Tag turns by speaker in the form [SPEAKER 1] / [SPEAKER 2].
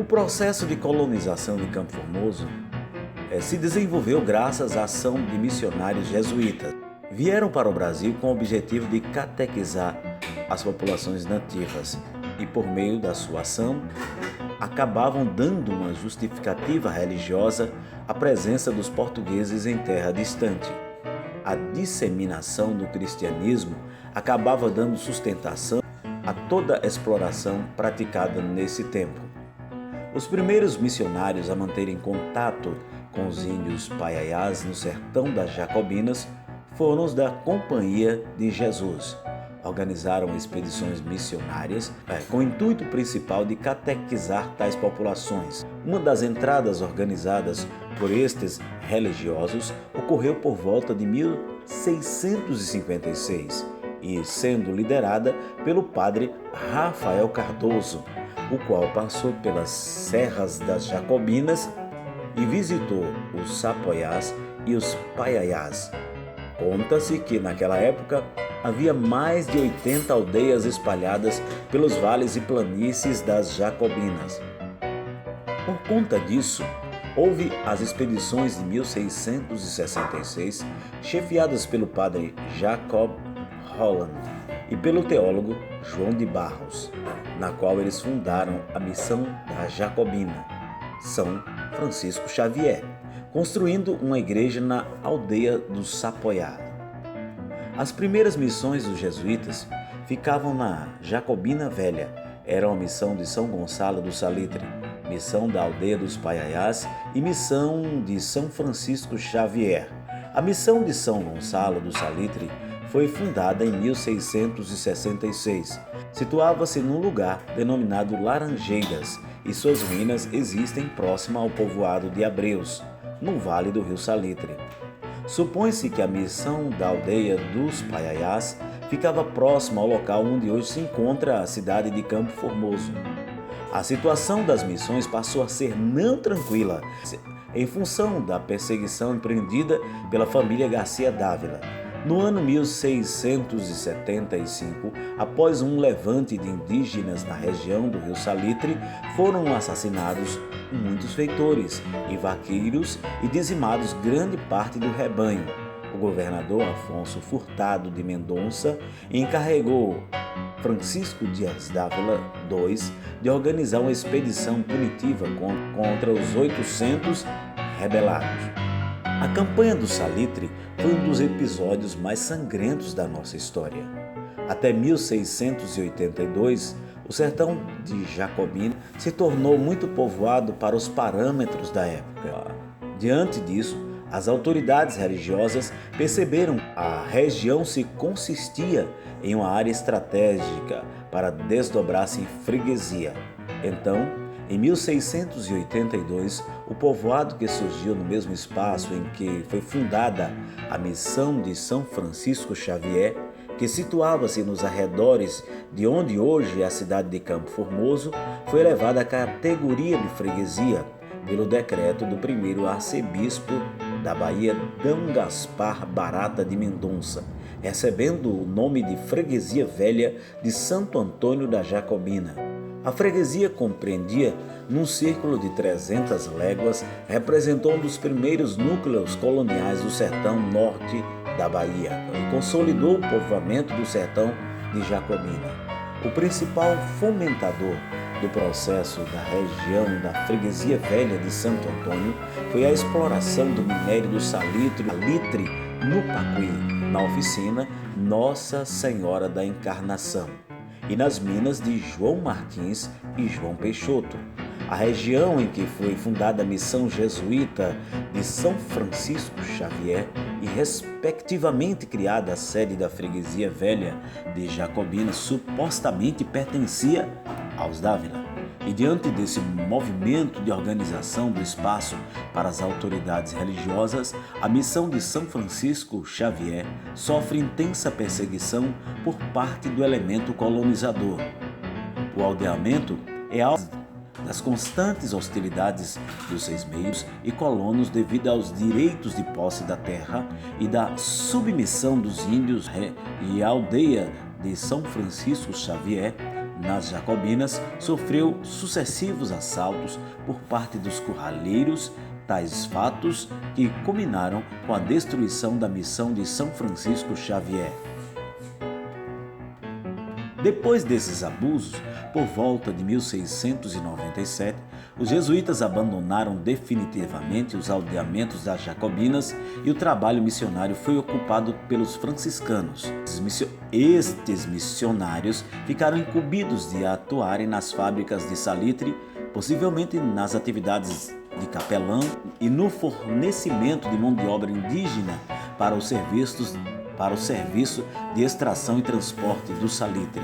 [SPEAKER 1] processo de colonização de Campo Formoso se desenvolveu graças à ação de missionários jesuítas. Vieram para o Brasil com o objetivo de catequizar as populações nativas e, por meio da sua ação, acabavam dando uma justificativa religiosa à presença dos portugueses em terra distante. A disseminação do cristianismo acabava dando sustentação a toda a exploração praticada nesse tempo. Os primeiros missionários a manterem contato com os índios paiaiás no sertão das Jacobinas foram os da Companhia de Jesus. Organizaram expedições missionárias com o intuito principal de catequizar tais populações. Uma das entradas organizadas por estes religiosos ocorreu por volta de 1656 e sendo liderada pelo padre Rafael Cardoso, o qual passou pelas serras das Jacobinas e visitou os Sapoiás e os Paiaiás. Conta-se que naquela época havia mais de 80 aldeias espalhadas pelos vales e planícies das Jacobinas. Por conta disso, houve as expedições de 1666, chefiadas pelo padre Jacob Holland e pelo teólogo João de Barros, na qual eles fundaram a missão da Jacobina, São Francisco Xavier, construindo uma igreja na aldeia do Sapoiá. As primeiras missões dos jesuítas ficavam na Jacobina Velha. Era uma missão de São Gonçalo do Salitre, missão da aldeia dos Paiaiás e missão de São Francisco Xavier. A missão de São Gonçalo do Salitre foi fundada em 1666. Situava-se num lugar denominado Laranjeiras e suas ruínas existem próximo ao povoado de Abreus, no vale do rio Salitre. Supõe-se que a missão da aldeia dos Paiaiás ficava próxima ao local onde hoje se encontra a cidade de Campo Formoso. A situação das missões passou a ser não tranquila em função da perseguição empreendida pela família Garcia Dávila. No ano 1675, após um levante de indígenas na região do rio Salitre, foram assassinados muitos feitores e vaqueiros e dizimados grande parte do rebanho. O governador Afonso Furtado de Mendonça encarregou Francisco Dias Dávila II de organizar uma expedição punitiva contra os 800 rebelados. A campanha do Salitre foi um dos episódios mais sangrentos da nossa história. Até 1682, o sertão de Jacobina se tornou muito povoado para os parâmetros da época. Diante disso, as autoridades religiosas perceberam que a região se consistia em uma área estratégica para desdobrar-se em freguesia. Então, em 1682, o povoado que surgiu no mesmo espaço em que foi fundada a missão de São Francisco Xavier, que situava-se nos arredores de onde hoje é a cidade de Campo Formoso, foi elevado à categoria de freguesia pelo decreto do primeiro arcebispo da Bahia, D. Gaspar Barata de Mendonça, recebendo o nome de Freguesia Velha de Santo Antônio da Jacobina. A freguesia compreendia, num círculo de 300 léguas, representou um dos primeiros núcleos coloniais do sertão norte da Bahia e consolidou o povoamento do sertão de Jacobina. O principal fomentador do processo da região da Freguesia Velha de Santo Antônio foi a exploração do minério do salitre no Pacuí, na oficina Nossa Senhora da Encarnação, e nas minas de João Martins e João Peixoto. A região em que foi fundada a missão jesuíta de São Francisco Xavier e respectivamente criada a sede da Freguesia Velha de Jacobina supostamente pertencia aos Dávila. E diante desse movimento de organização do espaço para as autoridades religiosas, a missão de São Francisco Xavier sofre intensa perseguição por parte do elemento colonizador. O aldeamento é alvo das constantes hostilidades dos seis-meios e colonos devido aos direitos de posse da terra e da submissão dos índios, e a aldeia de São Francisco Xavier nas Jacobinas sofreu sucessivos assaltos por parte dos curralheiros, tais fatos que culminaram com a destruição da missão de São Francisco Xavier. Depois desses abusos, por volta de 1697, os jesuítas abandonaram definitivamente os aldeamentos das Jacobinas e o trabalho missionário foi ocupado pelos franciscanos. Estes missionários ficaram incumbidos de atuarem nas fábricas de salitre, possivelmente nas atividades de capelão e no fornecimento de mão de obra indígena para o serviço de extração e transporte do salitre.